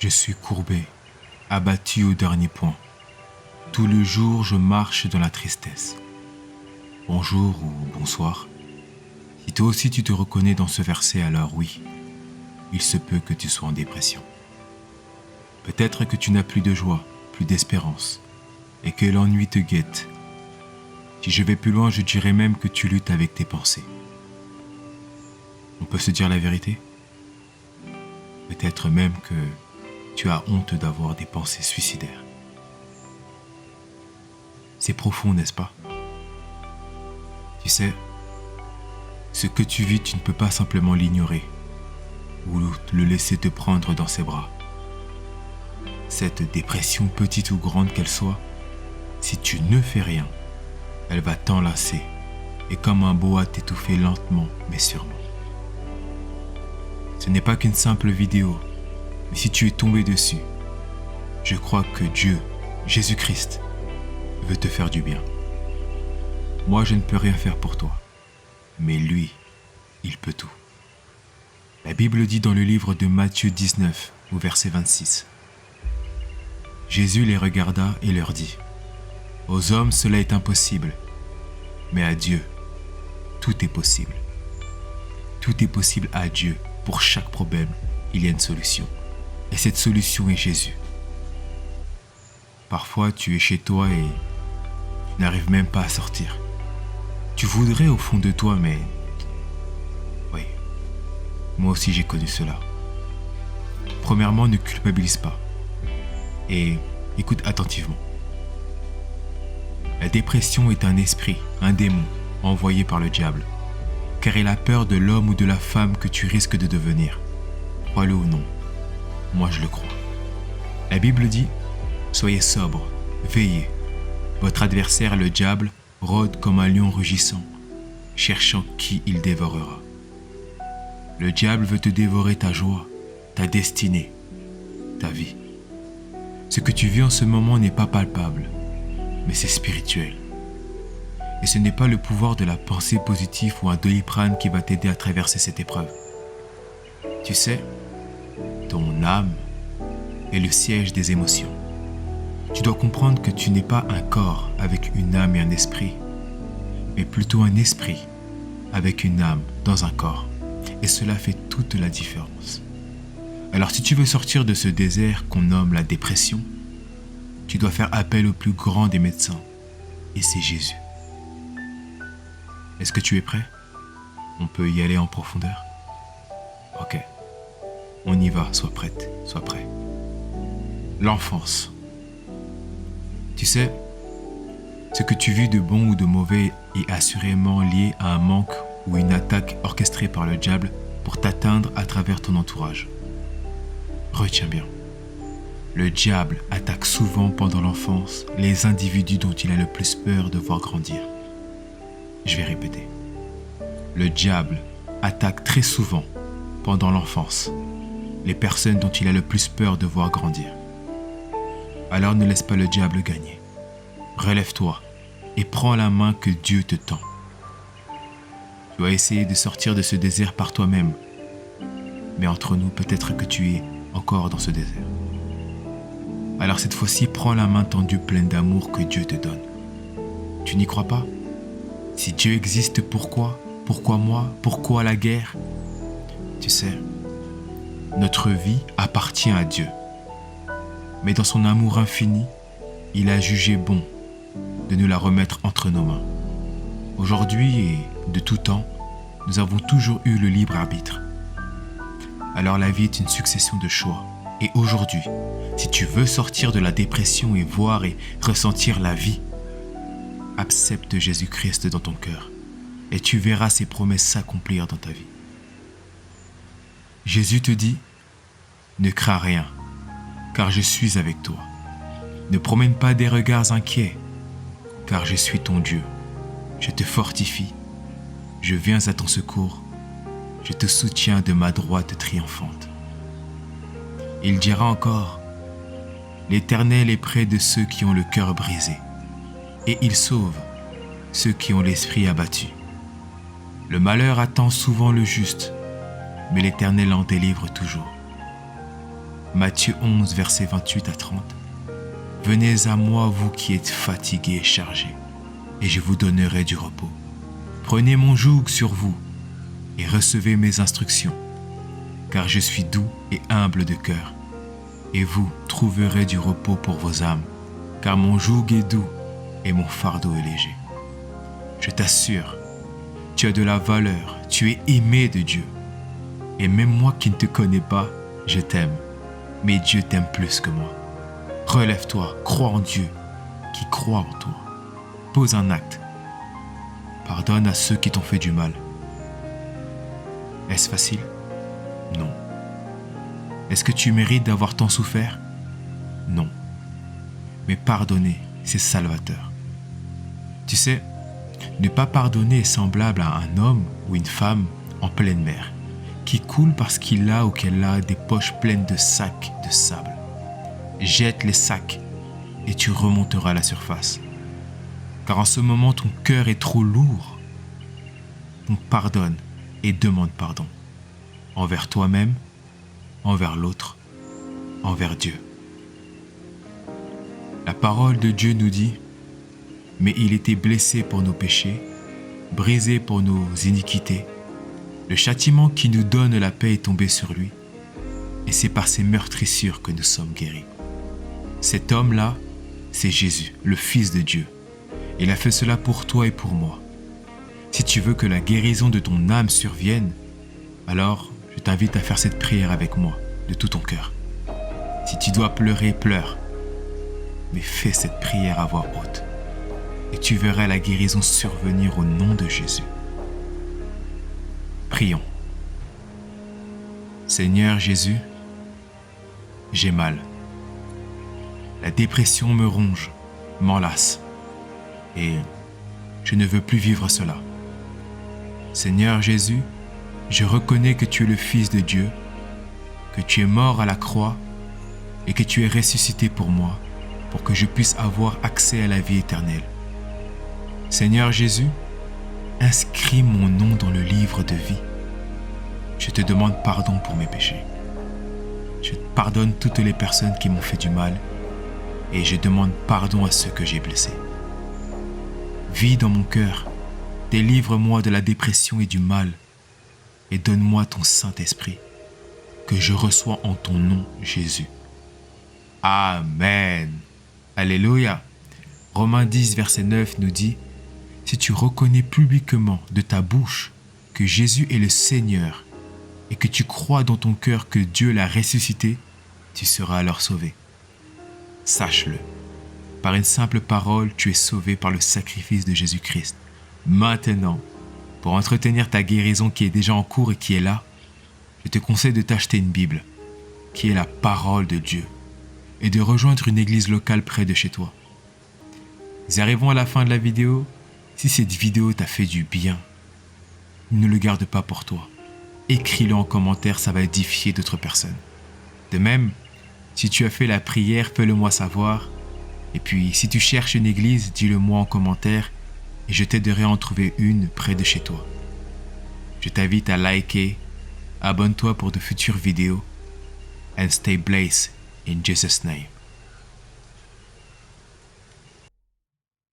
Je suis courbé, abattu au dernier point. Tout le jour, je marche dans la tristesse. Bonjour ou bonsoir. Si toi aussi tu te reconnais dans ce verset, alors oui, il se peut que tu sois en dépression. Peut-être que tu n'as plus de joie, plus d'espérance, et que l'ennui te guette. Si je vais plus loin, je dirais même que tu luttes avec tes pensées. On peut se dire la vérité? Peut-être même que tu as honte d'avoir des pensées suicidaires. C'est profond, n'est-ce pas? Tu sais, ce que tu vis, tu ne peux pas simplement l'ignorer ou le laisser te prendre dans ses bras. Cette dépression, petite ou grande qu'elle soit, si tu ne fais rien, elle va t'enlacer et comme un boa t'étouffer lentement mais sûrement. Ce n'est pas qu'une simple vidéo, mais si tu es tombé dessus, je crois que Dieu, Jésus-Christ, veut te faire du bien. Moi, je ne peux rien faire pour toi, mais lui, il peut tout. La Bible dit dans le livre de Matthieu 19, au verset 26. Jésus les regarda et leur dit : « Aux hommes, cela est impossible, mais à Dieu, tout est possible. Tout est possible à Dieu. Pour chaque problème, il y a une solution. Et cette solution est Jésus. Parfois, tu es chez toi et tu n'arrives même pas à sortir. Tu voudrais au fond de toi, mais... Oui, moi aussi j'ai connu cela. Premièrement, ne culpabilise pas. Et écoute attentivement. La dépression est un esprit, un démon, envoyé par le diable. Car il a peur de l'homme ou de la femme que tu risques de devenir. Crois-le ou non, moi je le crois. La Bible dit : soyez sobres, veillez. Votre adversaire, le diable, rôde comme un lion rugissant, cherchant qui il dévorera. Le diable veut te dévorer ta joie, ta destinée, ta vie. Ce que tu vis en ce moment n'est pas palpable, mais c'est spirituel. Et ce n'est pas le pouvoir de la pensée positive ou un Doliprane qui va t'aider à traverser cette épreuve. Tu sais, ton âme est le siège des émotions. Tu dois comprendre que tu n'es pas un corps avec une âme et un esprit, mais plutôt un esprit avec une âme dans un corps. Et cela fait toute la différence. Alors si tu veux sortir de ce désert qu'on nomme la dépression, tu dois faire appel au plus grand des médecins, et c'est Jésus. Est-ce que tu es prêt? On peut y aller en profondeur? Ok, on y va, sois prête, sois prêt. L'enfance. Tu sais, ce que tu vis de bon ou de mauvais est assurément lié à un manque ou une attaque orchestrée par le diable pour t'atteindre à travers ton entourage. Retiens bien. Le diable attaque souvent pendant l'enfance les individus dont il a le plus peur de voir grandir. Je vais répéter. Le diable attaque très souvent, pendant l'enfance, les personnes dont il a le plus peur de voir grandir. Alors ne laisse pas le diable gagner. Relève-toi et prends la main que Dieu te tend. Tu vas essayer de sortir de ce désert par toi-même. Mais entre nous, peut-être que tu es encore dans ce désert. Alors cette fois-ci, prends la main tendue pleine d'amour que Dieu te donne. Tu n'y crois pas? Si Dieu existe, pourquoi? Pourquoi moi? Pourquoi la guerre? Tu sais, notre vie appartient à Dieu. Mais dans son amour infini, il a jugé bon de nous la remettre entre nos mains. Aujourd'hui et de tout temps, nous avons toujours eu le libre arbitre. Alors la vie est une succession de choix. Et aujourd'hui, si tu veux sortir de la dépression et voir et ressentir la vie, accepte Jésus-Christ dans ton cœur et tu verras ses promesses s'accomplir dans ta vie. Jésus te dit : ne crains rien, car je suis avec toi. Ne promène pas des regards inquiets, car je suis ton Dieu. Je te fortifie, je viens à ton secours, je te soutiens de ma droite triomphante. Il dira encore : l'Éternel est près de ceux qui ont le cœur brisé, et il sauve ceux qui ont l'esprit abattu. Le malheur attend souvent le juste, mais l'Éternel en délivre toujours. Matthieu 11, versets 28 à 30. Venez à moi, vous qui êtes fatigués et chargés, et je vous donnerai du repos. Prenez mon joug sur vous et recevez mes instructions, car je suis doux et humble de cœur, et vous trouverez du repos pour vos âmes, car mon joug est doux et mon fardeau est léger. Je t'assure, tu as de la valeur, tu es aimé de Dieu. Et même moi qui ne te connais pas, je t'aime, mais Dieu t'aime plus que moi. Relève-toi, crois en Dieu, qui croit en toi. Pose un acte. Pardonne à ceux qui t'ont fait du mal. Est-ce facile? Non. Est-ce que tu mérites d'avoir tant souffert? Non. Mais pardonner, c'est salvateur. Tu sais, ne pas pardonner est semblable à un homme ou une femme en pleine mer, qui coule parce qu'il a ou qu'elle a des poches pleines de sacs de sable. Jette les sacs et tu remonteras à la surface. Car en ce moment, ton cœur est trop lourd. Donc pardonne et demande pardon. Envers toi-même, envers l'autre, envers Dieu. La parole de Dieu nous dit: mais il était blessé pour nos péchés, brisé pour nos iniquités. Le châtiment qui nous donne la paix est tombé sur lui, et c'est par ses meurtrissures que nous sommes guéris. Cet homme-là, c'est Jésus, le Fils de Dieu. Il a fait cela pour toi et pour moi. Si tu veux que la guérison de ton âme survienne, alors je t'invite à faire cette prière avec moi, de tout ton cœur. Si tu dois pleurer, pleure, mais fais cette prière à voix haute. Et tu verras la guérison survenir au nom de Jésus. Prions. Seigneur Jésus, j'ai mal. La dépression me ronge, m'enlace, et je ne veux plus vivre cela. Seigneur Jésus, je reconnais que tu es le Fils de Dieu, que tu es mort à la croix et que tu es ressuscité pour moi, pour que je puisse avoir accès à la vie éternelle. Seigneur Jésus, inscris mon nom dans le livre de vie. Je te demande pardon pour mes péchés. Je pardonne toutes les personnes qui m'ont fait du mal et je demande pardon à ceux que j'ai blessés. Vis dans mon cœur, délivre-moi de la dépression et du mal et donne-moi ton Saint-Esprit que je reçois en ton nom, Jésus. Amen. Alléluia. Romains 10, verset 9 nous dit: si tu reconnais publiquement de ta bouche que Jésus est le Seigneur et que tu crois dans ton cœur que Dieu l'a ressuscité, tu seras alors sauvé. Sache-le, par une simple parole, tu es sauvé par le sacrifice de Jésus-Christ. Maintenant, pour entretenir ta guérison qui est déjà en cours et qui est là, je te conseille de t'acheter une Bible, qui est la parole de Dieu, et de rejoindre une église locale près de chez toi. Nous arrivons à la fin de la vidéo. Si cette vidéo t'a fait du bien, ne le garde pas pour toi. Écris-le en commentaire, ça va édifier d'autres personnes. De même, si tu as fait la prière, fais-le moi savoir. Et puis, si tu cherches une église, dis-le moi en commentaire et je t'aiderai à en trouver une près de chez toi. Je t'invite à liker, abonne-toi pour de futures vidéos and stay blessed in Jesus' name.